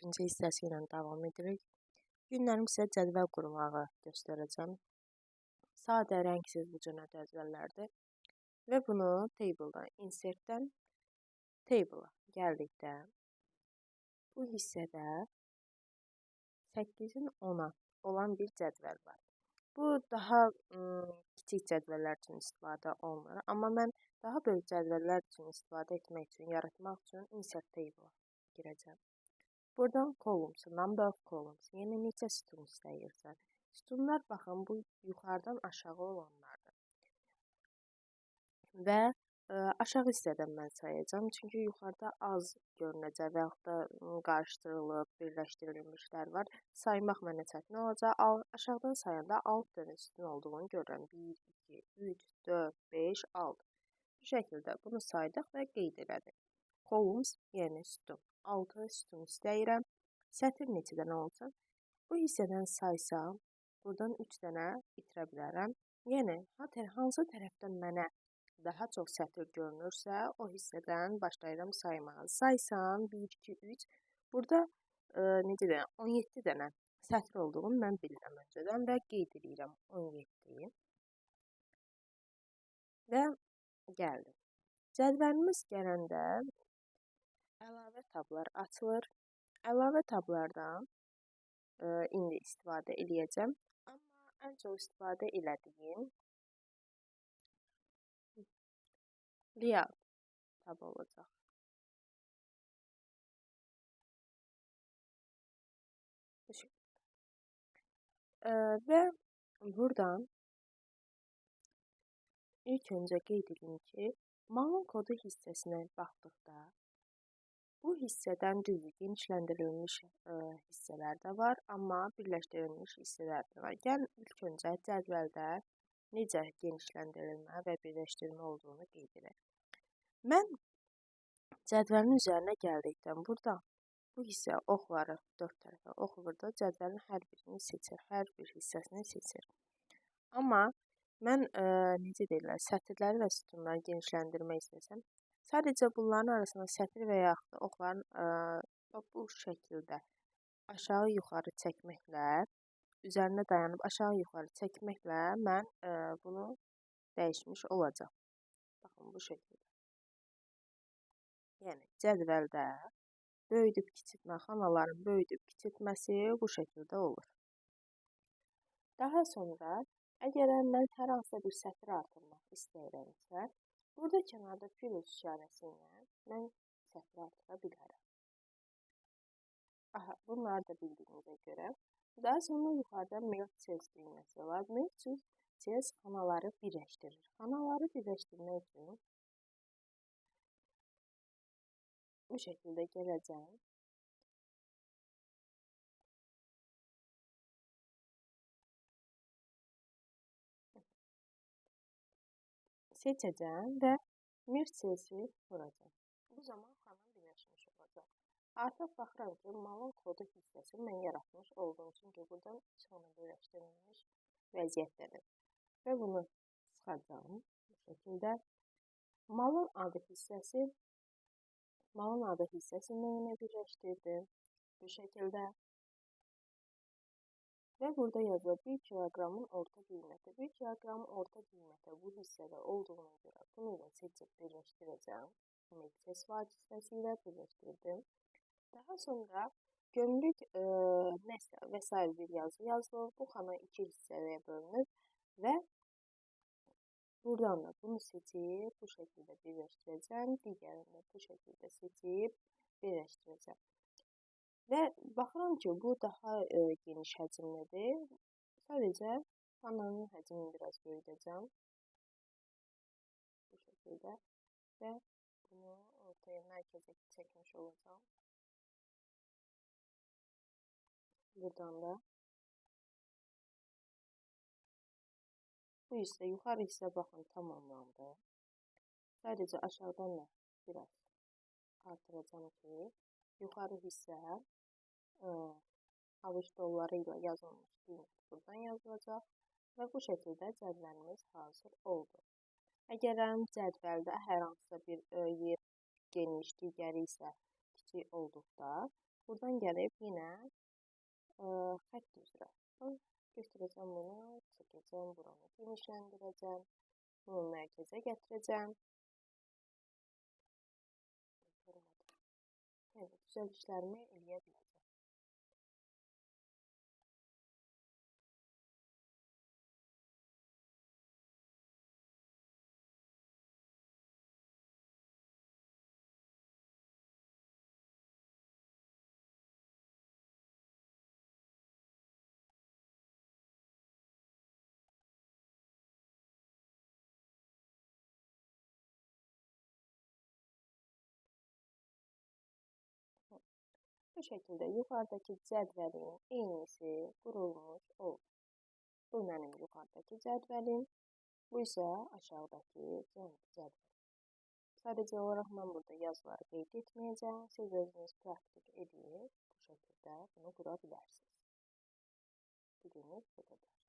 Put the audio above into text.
ikinci hissəsi ilə davam edirik. Günlərim sizə cədvəl qurmağı göstərəcəm. Sadə, rəngsiz bu cür cədvəllərdir. Və bunu table-dan, insert-dən table-a gəldikdə bu hissədə 8-in 10-a olan bir cədvəl var. Bu daha kiçik cədvəllər üçün istifadə olunur. Amma mən daha böyük cədvəllər üçün istifadə etmək üçün, yaratmaq üçün insert table-a girəcəm. Buradan columns, number of columns, yəni neçə sütun istəyirsən. Sütunlar baxın, bu yuxarıdan aşağı olanlardır. Və aşağı hissədən mən sayacağım. Çünki yuxarıda az görünəcək və yaxud da qarışdırılıb, birləşdirilmişlər var. Saymaq mənə çətin olacaq. Aşağıdan sayanda 6 dənə sütun olduğunu görürəm. 1, 2, 3, 4, 5, 6. Bu şəkildə bunu saydıq və qeyd elədik. Columns, yəni sütun. 6 sütun istəyirəm. Sətir neçə dənə olsun? Bu hissədən saysam, buradan 3 dənə itirə bilərəm. Yəni, hansı tərəfdən mənə daha çox sətir görünürsə, o hissədən başlayıram saymağa. Saysam, 1, 2, 3. Burada 17 dənə sətir olduğunu mən bilirəm öncədən və qeyd edirəm 17. Və gəldim. Cədvəlimiz gələndə əlavə tablar açılır. Əlavə tablardan indi istifadə eləyəcəm. Amma ən çox istifadə elədiyim layout tab olacaq. Və buradan ilk öncə qeyd edeyim ki, malın kodu hissəsinə baxdıqda bu hissədən düzdür, genişləndirilmiş hissələr də var, amma birləşdirilmiş hissələr də var. Gəlin ilk öncə cədvəldə necə genişləndirilmə və birləşdirmə olduğunu qeyd edək. Mən cədvəlin üzərinə gəldikdən burada bu hissə oxları 4 tərəfə ox vurdu, cədvəlin hər birini seçir, hər bir hissəsini seçir. Amma mən necə deyirlər, sətirləri və sütunları genişləndirmək istəsəm, sadəcə bunların arasında sətir və yaxud da oxların bu şəkildə aşağı yuxarı çəkməklə, üzərində dayanıb aşağı yuxarı çəkməklə mən bunu dəyişmiş olacaq. Baxın, bu şəkildə. Yəni, cədvəldə böyüdüb kiçiltmə, xanaların böyüdüb kiçiltməsi bu şəkildə olur. Daha sonra, əgər mən hər hansısa bir sətir artırmaq istəyirəmsə, burada kənarda plus işarəsi ilə mən sətir artıra bilərəm. Aha, bunları da bildiyinizə görə. Daha sonra yuxarıda merge cells düyməsi var. Merge cells xanaları birləşdirir. Xanaları birləşdirmək üçün bu şəkildə gələcəm. Seçəcəm və merge cellsi vuracam. Bu zaman xanam birləşmiş olacaq. Artıq baxıram ki, malın kodu hissəsi mən yaratmış olduğum üçün ki, buradan xana birləşdirilmiş vəziyyətdədir. Və bunu sıxacam bu şəkildə. Malın adı hissəsini yenə birləşdirdim bu şəkildə. Və burada yazılır 1 kiloqramın orta qiyməti. 1 kiloqramın orta qiyməti bu hissədə olduğuna görə bunu da seçib birləşdirəcəm. Merge vasitəsilə birləşdirdim. Daha sonra gömrük və s. bir yazı yazılır. Bu xana 2 hissəyə bölünür və buradan da bunu seçib bu şəkildə birləşdirəcəm. Digərini də bu şəkildə seçib birləşdirəcəm. Və baxıram ki, bu daha geniş həcmlidir. Sadəcə xananın həcmini biraz böyüdəcəm. Bu şəkildə və bunu ortaya mərkəzə çəkmiş olacağım. Buradan da bu hissə, yuxarı hissə baxın tamamlandı. Sadəcə aşağıdan da biraz artıracağım ki, yuxarı hissə avuç dolları ilə yazılmış qiymət buradan yazılacaq və bu şəkildə cədvəlimiz hazır oldu. Əgər cədvəldə hər hansısa bir yer geniş, digəri isə kiçik olduqda Buradan gəlib yenə xətt üzrə götürəcəm bunu, çəkəcəm, buranı genişləndirəcəm, bunu mərkəzə gətirəcəm. Yəni, düzəlişlərimi eləyə biləcəm. Bu şəkildə yuxarıdakı cədvəlin eynisi qurulmuş oldu. Bu mənim yuxarıdakı cədvəlim, bu isə aşağıdakı cədvəl. Sadəcə olaraq mən burada yazıları qeyd etməyəcəm. Siz özünüz praktik edib bu şəkildə bunu qura bilərsiniz. Bugünlük bu qədər.